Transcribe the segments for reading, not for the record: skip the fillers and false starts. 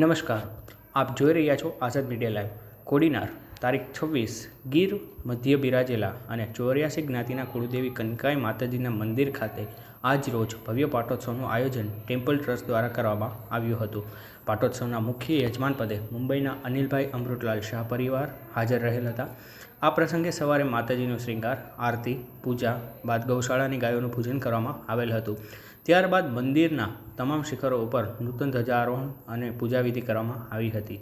નમસ્કાર, આપ જોઈ રહ્યા છો આઝાદ મીડિયા લાઈવ. કોડીનાર તારીખ 26 ગીર મધ્ય બિરાજેલા અને 84 જ્ઞાતિના કુળદેવી કનકાઈ માતાજીના મંદિર ખાતે આજ રોજ ભવ્ય પાટોત્સવનું આયોજન ટેમ્પલ ટ્રસ્ટ દ્વારા કરવામાં આવ્યું હતું. પાટોત્સવના મુખ્ય યજમાન પદે મુંબઈના અનિલભાઈ અમૃતલાલ શાહ પરિવાર હાજર રહેલ હતા. આ પ્રસંગે સવારે માતાજીનો શ્રૃંગાર, આરતી, પૂજા બાદ ગૌશાળાની ગાયોનું પૂજન કરવામાં આવેલ હતું. ત્યારબાદ મંદિરના તમામ શિખરો ઉપર નૂતન ધ્વજારોહણ અને પૂજાવિધિ કરવામાં આવી હતી.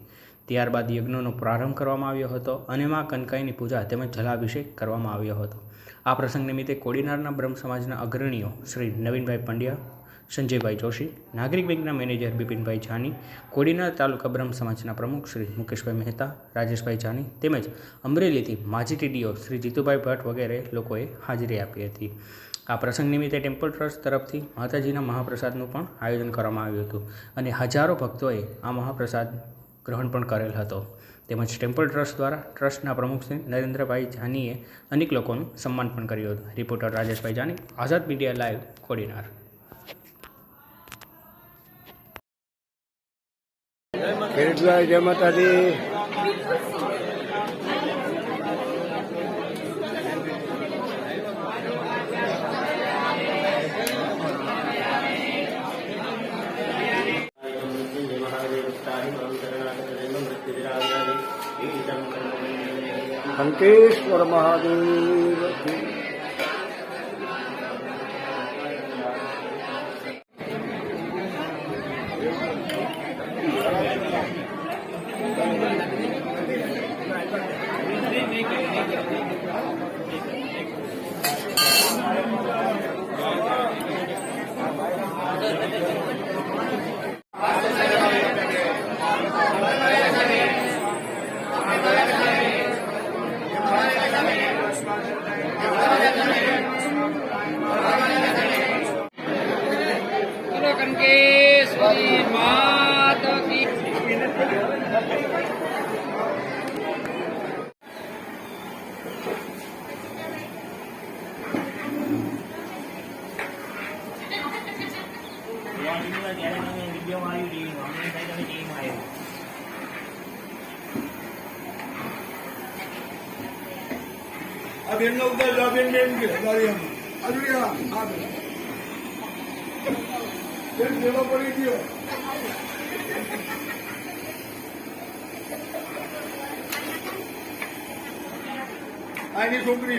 ત્યારબાદ યજ્ઞનો પ્રારંભ કરવામાં આવ્યો હતો અને મા કનકાઈની પૂજા તેમજ જલાભિષેક કરવામાં આવ્યો હતો. આ પ્રસંગ નિમિત્તે કોડીનારના બ્રહ્મ સમાજના અગ્રણીઓ શ્રી નવીનભાઈ પંડ્યા, સંજયભાઈ જોશી, નાગરિક બેંકના મેનેજર બિપિનભાઈ જાની, કોડીનાર તાલુકા બ્રહ્મ સમાજના પ્રમુખ શ્રી મુકેશભાઈ મહેતા, રાજેશભાઈ જાની તેમજ અમરેલીથી માજી ટીડીઓ શ્રી જીતુભાઈ ભટ્ટ વગેરે લોકોએ હાજરી આપી હતી. આ પ્રસંગ નિમિત્તે ટેમ્પલ ટ્રસ્ટ તરફથી માતાજીના મહાપ્રસાદનું પણ આયોજન કરવામાં આવ્યું હતું અને હજારો ભક્તોએ આ મહાપ્રસાદ ગ્રહણ પણ કરેલ હતો. તેમજ ટેમ્પલ ટ્રસ્ટ દ્વારા ટ્રસ્ટના પ્રમુખ શ્રી નરેન્દ્રભાઈ જાનીએ અનેક લોકોનું સન્માન પણ કર્યું હતું. રિપોર્ટર રાજેશભાઈ જાની, આઝાદ મીડિયા લાઈવ, કોડીનાર. જય માતાજી. શંકેશ્વર મહાદેવ. કનકેશ્વરી માતા કી अब इन लोग बेन के देवा पड़ी थी आनी छोकरी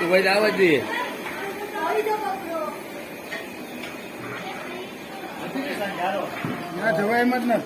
ભાઈ આવવા જોઈએ. જવાય એમ જ ને.